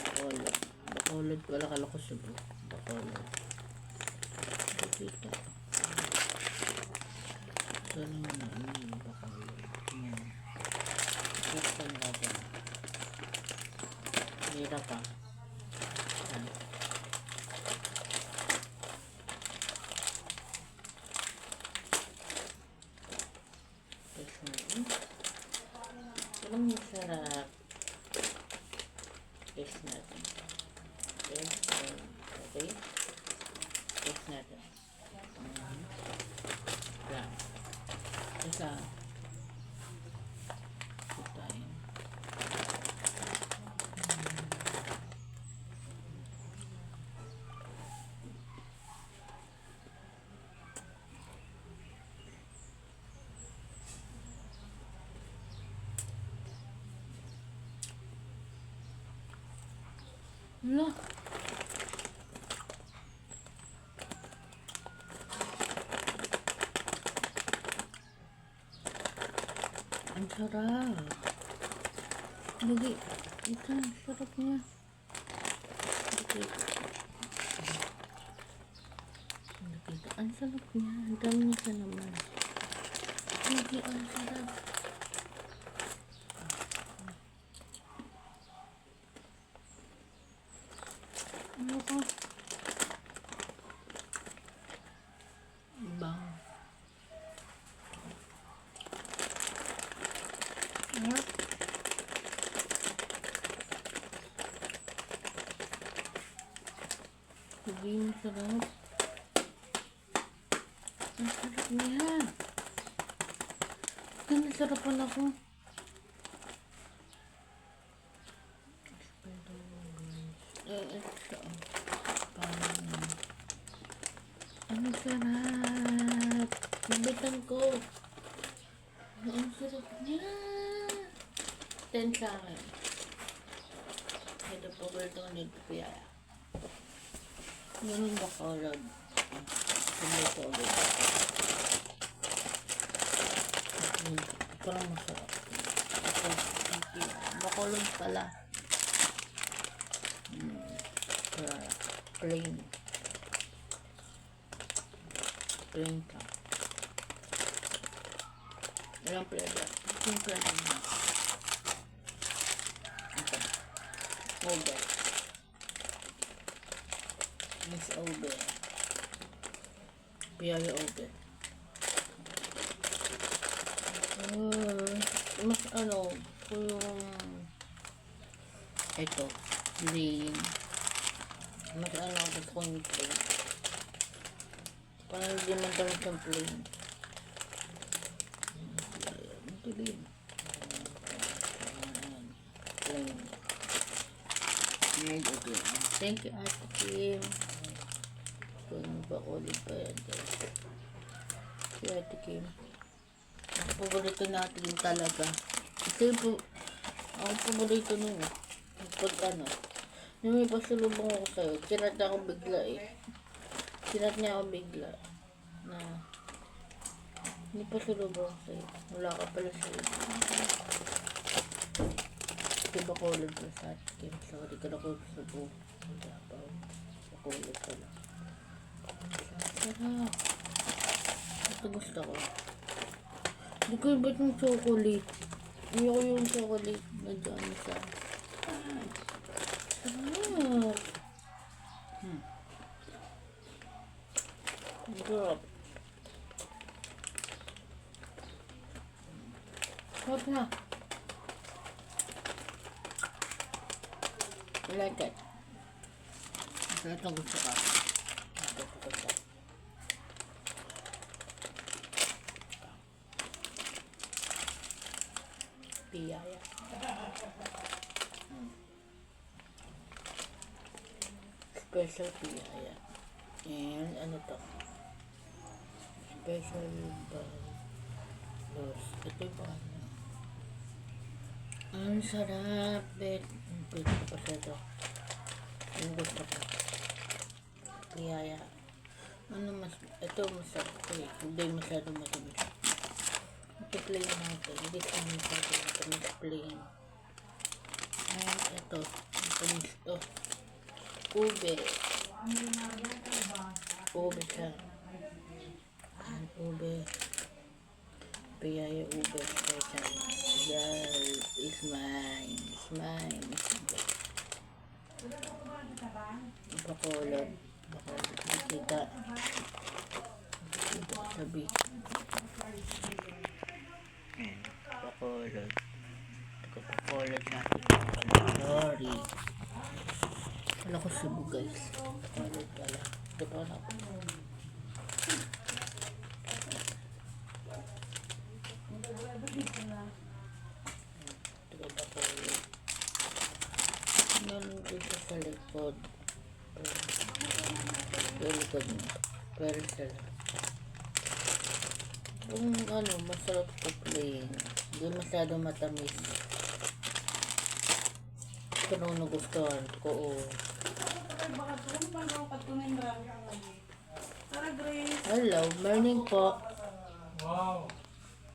Bacolod. Bacolod wala kalakos sa bro. Bacolod. Kita. Saan mo na yung bacolod? Yan. Gusto nga dyan. Hirap pa. Yan. Walang masarap. Taste natin. Okay. Okay. Taste natin. Yan. Isa. Ito tayo. Wala. Ang sarap. Lagi. Ito, ang sarap niya. Okay. Ang sarap niya. Ang dami niya sa naman. Lagi, ang sarap. Ano ko? Bang. Harap. Sabi mo sarap. Ang sarap niya. Ang nasarapan ako. Ang sarap. Nabitan ko. Ang sarap niya. 10 sa akin. Ito po, ito nito kuya. Yan yung bacolod. Ito ulit. Parang masarap. Bacolod pala. Plain. Plain ka. Walang flavor. Yung flavor na. Ito. Ube. Miss ube. Piyaya ube. Mas ano, yung ito. Plain. Mas ano, gusto ko yung plain. Parang hindi man daw siyang plain. Plain. Plain. Made okay. Thank you, Ate Kim. Kung bacolod pa yan. Si Ate Kim. Ang paborito natin talaga. Ito yung ang paborito nyo. Pag ano. Yung may pasalubong ako sa'yo. Sinat niya ako bigla eh. Sinat niya ako bigla. Na hindi pasalubong ako sa'yo. Wala ka pala sa'yo. Diba kulog ko sa atin? Sorry ka na ko sa buong. Wala pa. Kulog pala. Sarap. Ito gusto ko. Hindi ko ba't yung chocolate? Hindi ko yung chocolate na dyan sa... Sarap. Sarap. Sarap na. I like it. Ito gusto ka. Ito gusto. Piyaya. Special piyaya. And ano to? Special balos. Ito ba? Ang sarap. Pwede ko pa sa ito. Yung gusto ko. Piyaya. Ano mas, ito masarap. Hindi masyado matamis. Ito plain natin. Hindi ko naman matamis plain. And ito. Matamis to. Ube. Ube siya. And ube. Piyaya ube. Girl is mine. It's mine. Bacolod. Kita. Sabi. Bacolod. Bacolod natin. Sorry. Wala ko Cebu guys. Bacolod pala. Ito pa na ako. Ito Bacolod. Meron dito sa likod. Sa likod niya. Pero sila. Kung ano, masarap to plain. Hindi masyado matamis. Ito nung nagustuhan ko. Hello, morning po. Wow.